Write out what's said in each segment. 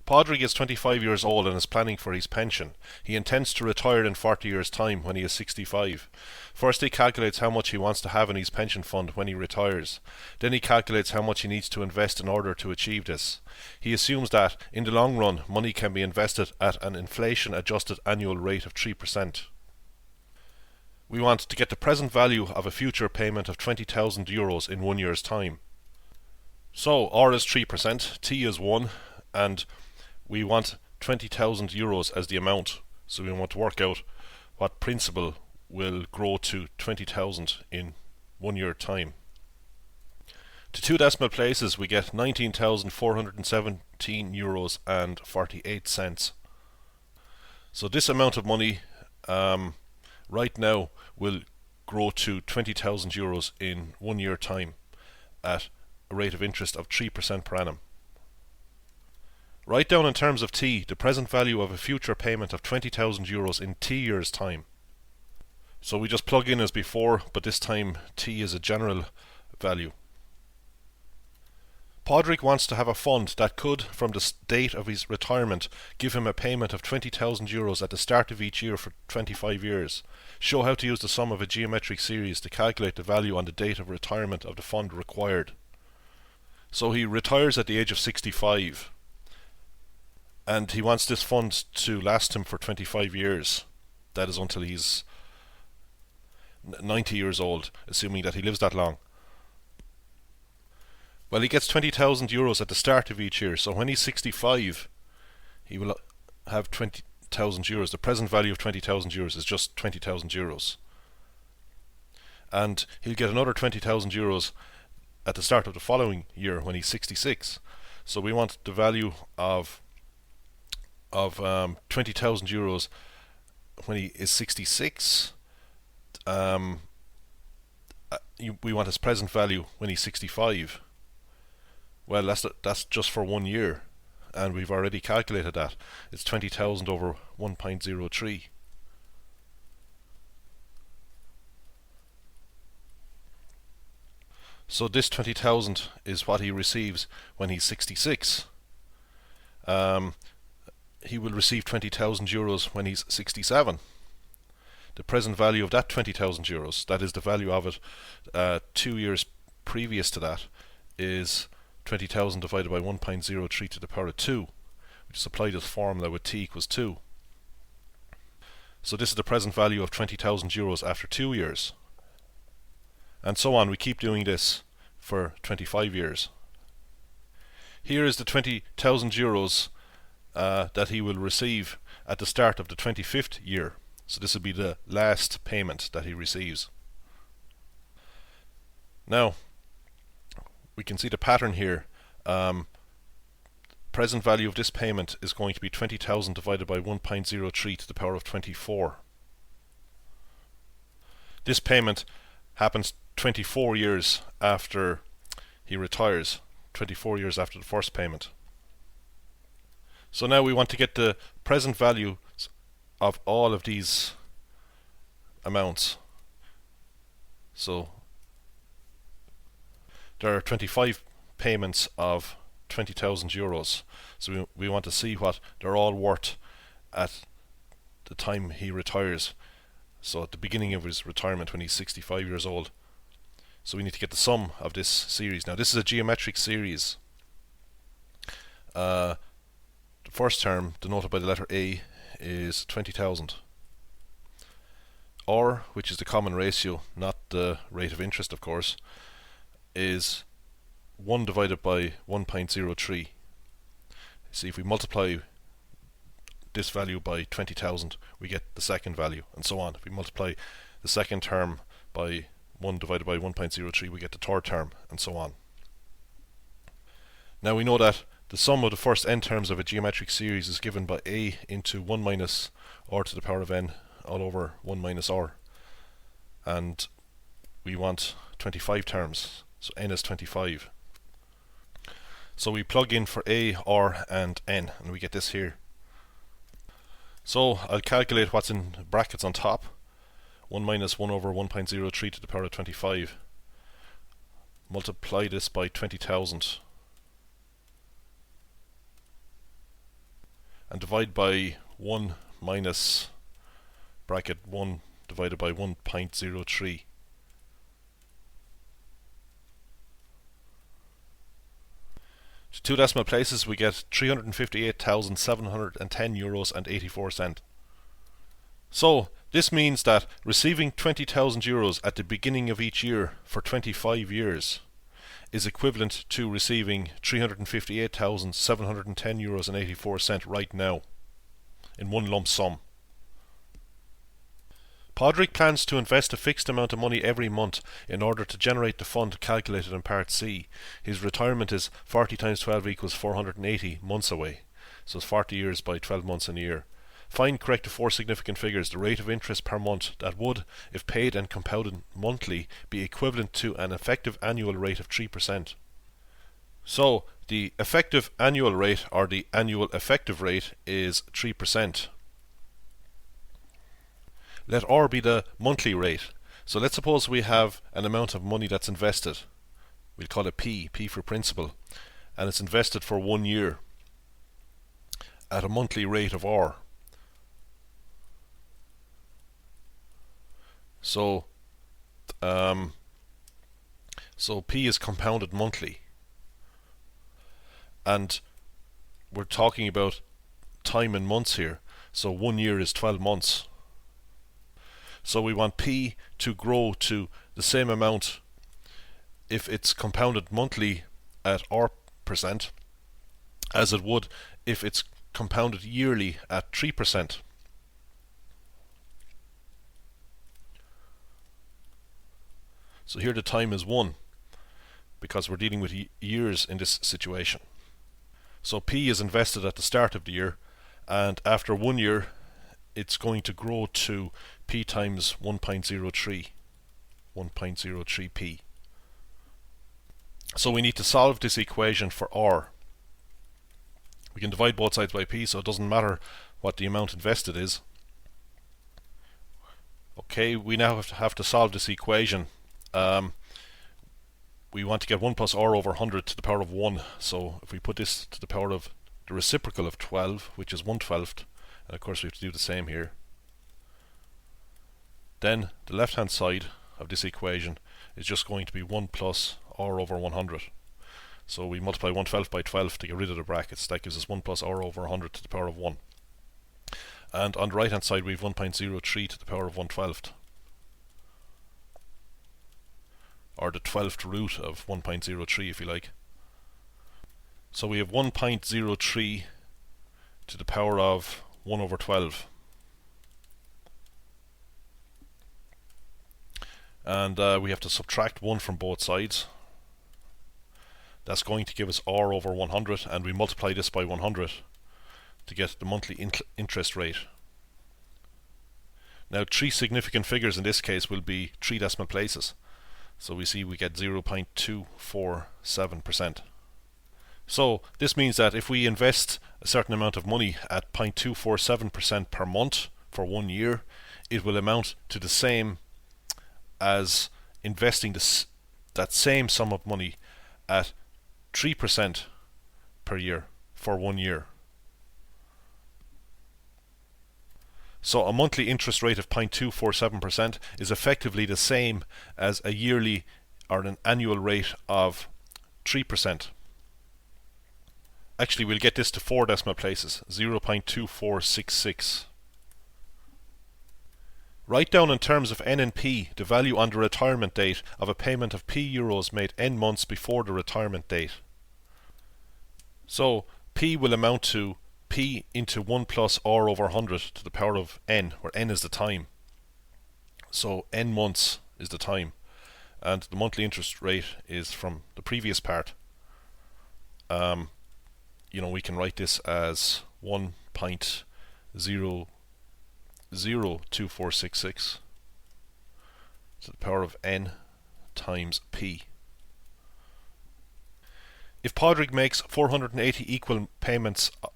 Padraig is 25 years old and is planning for his pension. He intends to retire in 40 years' time when he is 65. First he calculates how much he wants to have in his pension fund when he retires. Then he calculates how much he needs to invest in order to achieve this. He assumes that, in the long run, money can be invested at an inflation-adjusted annual rate of 3%. We want to get the present value of a future payment of €20,000 in 1 year's time. So R is 3%, T is 1, and we want €20,000 as the amount. So we want to work out what principal will grow to 20,000 in 1 year time. To two decimal places we get €19,417.48. So this amount of money right now will grow to €20,000 in 1 year time at a rate of interest of 3% per annum. Write down in terms of T the present value of a future payment of €20,000 in T years time. So we just plug in as before, but this time T is a general value. Padraig wants to have a fund that could, from the date of his retirement, give him a payment of €20,000 at the start of each year for 25 years. Show how to use the sum of a geometric series to calculate the value on the date of retirement of the fund required. So he retires at the age of 65, and he wants this fund to last him for 25 years. That is until he's 90 years old, assuming that he lives that long. Well, he gets €20,000 at the start of each year, so when he's 65, he will have €20,000. The present value of €20,000 is just €20,000. And he'll get another €20,000 at the start of the following year when he's 66. So we want the value of €20,000 when he is 66. We want his present value when he's 65. Well, that's just for 1 year, and we've already calculated that. It's 20,000 over 1.03. So this 20,000 is what he receives when he's 66. He will receive €20,000 when he's 67. The present value of that €20,000, that is the value of it 2 years previous to that, is 20,000 divided by 1.03 to the power of 2, which is applied as formula with T equals 2. So this is the present value of €20,000 after 2 years. And so on, we keep doing this for 25 years. Here is the €20,000 that he will receive at the start of the 25th year. So this will be the last payment that he receives. Now, we can see the pattern here. Present value of this payment is going to be 20,000 divided by 1.03 to the power of 24. This payment happens 24 years after he retires, 24 years after the first payment. So now we want to get the present value of all of these amounts. So there are 25 payments of €20,000. So we want to see what they're all worth at the time he retires. So at the beginning of his retirement when he's 65 years old. So we need to get the sum of this series. Now this is a geometric series. The first term, denoted by the letter A, is 20,000. R, which is the common ratio, not the rate of interest of course, is 1 divided by 1.03. See, if we multiply this value by 20,000, we get the second value, and so on. If we multiply the second term by 1 divided by 1.03, we get the third term, and so on. Now we know that the sum of the first n terms of a geometric series is given by A into 1 minus r to the power of n all over 1 minus r. And we want 25 terms, so n is 25. So we plug in for A, R and n, and we get this here. So I'll calculate what's in brackets on top. 1 minus 1 over 1.03 to the power of 25. Multiply this by 20,000. and divide by 1 minus bracket 1 divided by 1.03. To two decimal places we get 358,710 euros and 84 cent. So this means that receiving 20,000 euros at the beginning of each year for 25 years is equivalent to receiving 358,710 euros and 84 cent right now in one lump sum. Padraig plans to invest a fixed amount of money every month in order to generate the fund calculated in Part C. His retirement is 40 times 12 equals 480 months away. So it's 40 years by 12 months in a year. Find correct to four significant figures. The rate of interest per month that would, if paid and compounded monthly, be equivalent to an effective annual rate of 3%. So the effective annual rate, or the annual effective rate, is 3%. Let R be the monthly rate. So let's suppose we have an amount of money that's invested. We'll call it P for principal, and it's invested for 1 year at a monthly rate of R. So P is compounded monthly, and we're talking about time in months here. So 1 year is 12 months. So we want P to grow to the same amount if it's compounded monthly at R% as it would if it's compounded yearly at 3%. So here the time is 1 because we're dealing with years in this situation. So P is invested at the start of the year, and after 1 year it's going to grow to P times 1.03 P. So we need to solve this equation for R. We can divide both sides by P, so it doesn't matter what the amount invested is. Okay, we now have to solve this equation. We want to get 1 plus R over 100 to the power of 1. So if we put this to the power of the reciprocal of 12, which is 1/12, and of course we have to do the same here, then the left hand side of this equation is just going to be 1 plus R over 100. So we multiply 1/12 by 12 to get rid of the brackets. That gives us 1 plus R over 100 to the power of 1. And on the right hand side we have 1.03 to the power of 1/12, or the 12th root of 1.03 if you like. So we have 1.03 to the power of 1 over 12. And we have to subtract 1 from both sides. That's going to give us R over 100, and we multiply this by 100 to get the monthly interest rate. Now 3 significant figures in this case will be 3 decimal places. So we see we get 0.247%. So this means that if we invest a certain amount of money at 0.247% per month for 1 year, it will amount to the same as investing that same sum of money at 3% per year for 1 year. So a monthly interest rate of 0.247% is effectively the same as a yearly or an annual rate of 3%. Actually, we'll get this to 4 decimal places, 0.2466. Write down in terms of N and P the value on the retirement date of a payment of P euros made N months before the retirement date. So P will amount to P into 1 plus R over 100 to the power of N, where N is the time. So N months is the time, and the monthly interest rate is from the previous part. We can write this as 1.002466 to the power of N times P. If Padraig makes 480 equal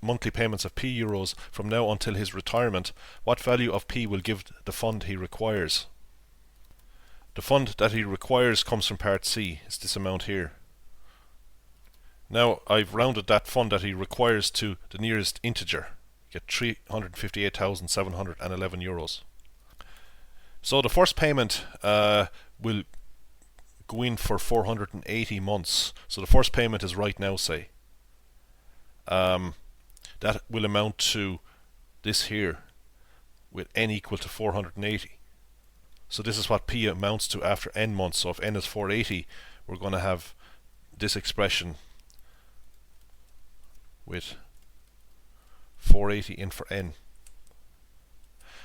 monthly payments of P euros from now until his retirement, what value of P will give the fund he requires? The fund that he requires comes from Part C. It's this amount here. Now I've rounded that fund that he requires to the nearest integer. You get 358,711 euros. So the first payment will go in for 480 months. So the first payment is right now, say. That will amount to this here, with n equal to 480. So this is what P amounts to after n months. So if n is 480, we're going to have this expression with 480 in for n.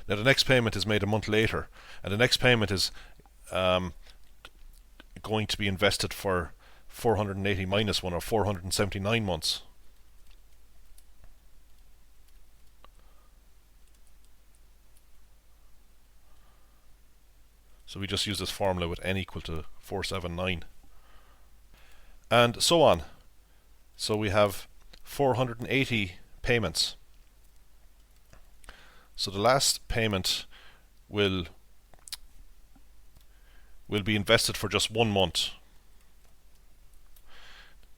Now the next payment is made a month later, and the next payment is going to be invested for 480 minus 1, or 479 months. So we just use this formula with n equal to 479. And so on. So we have 480 payments. So the last payment will be invested for just 1 month.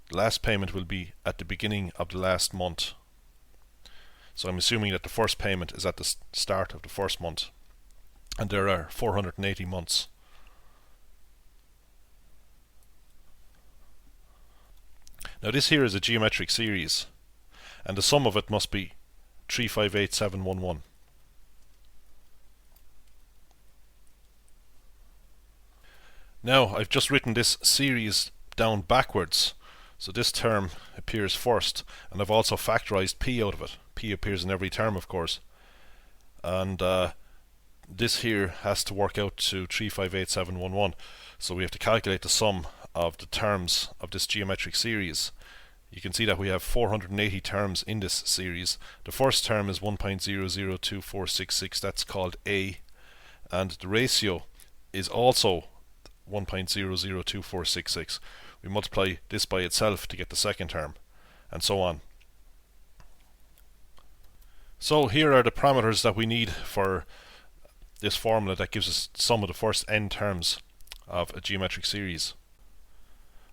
The last payment will be at the beginning of the last month. So I'm assuming that the first payment is at the start of the first month. And there are 480 months. Now this here is a geometric series, and the sum of it must be 358711. Now I've just written this series down backwards, so this term appears first, and I've also factorized P out of it. P appears in every term, of course, and this here has to work out to 358711. So we have to calculate the sum of the terms of this geometric series. You can see that we have 480 terms in this series. The first term is 1.002466, that's called A, and the ratio is also 1.002466. We multiply this by itself to get the second term, and so on. So here are the parameters that we need for this formula that gives us the sum of the first n terms of a geometric series.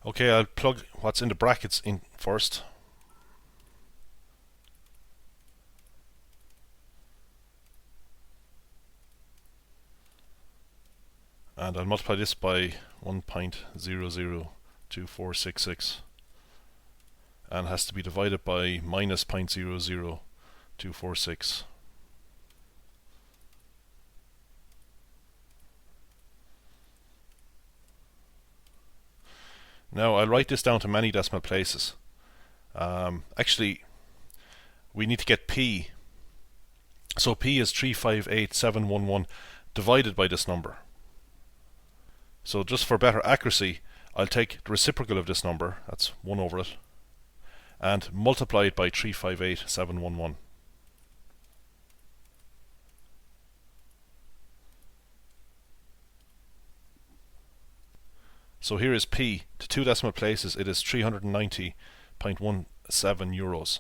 Okay, I'll plug what's in the brackets in first. And I'll multiply this by 1.002466, and has to be divided by minus 0.00246. Now I'll write this down to many decimal places. Actually, we need to get P. So P is 358711 divided by this number. So just for better accuracy, I'll take the reciprocal of this number, that's 1 over it, and multiply it by 358711. So here is P. To 2 decimal places it is 390.17 euros.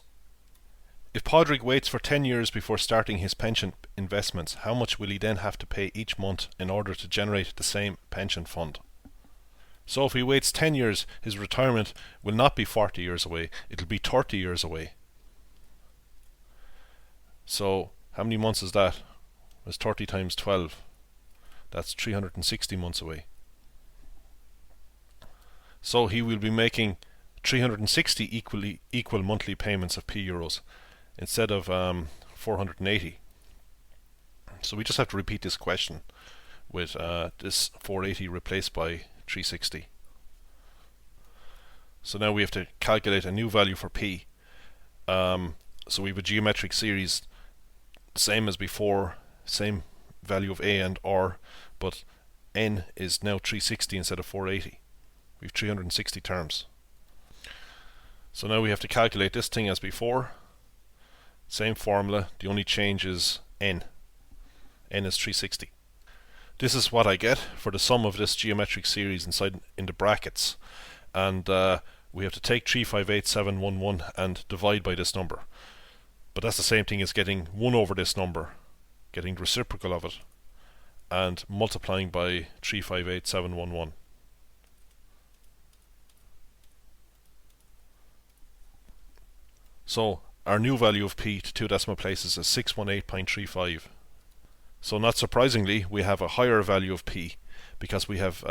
If Padraig waits for 10 years before starting his pension investments, how much will he then have to pay each month in order to generate the same pension fund? So if he waits 10 years, his retirement will not be 40 years away, it'll be 30 years away. So how many months is that? It's 30 times 12. That's 360 months away. So he will be making 360 equal monthly payments of P euros instead of 480. So we just have to repeat this question with this 480 replaced by 360. So now we have to calculate a new value for P. So we have a geometric series, same as before, same value of A and R, but N is now 360 instead of 480. We have 360 terms. So now we have to calculate this thing as before. Same formula, the only change is N. N is 360. This is what I get for the sum of this geometric series inside in the brackets. And we have to take 358711 and divide by this number. But that's the same thing as getting 1 over this number, getting the reciprocal of it, and multiplying by 358711. So our new value of P to two decimal places is 618.35. So not surprisingly, we have a higher value of P because we have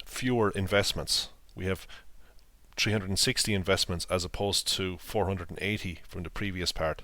fewer investments. We have 360 investments as opposed to 480 from the previous part.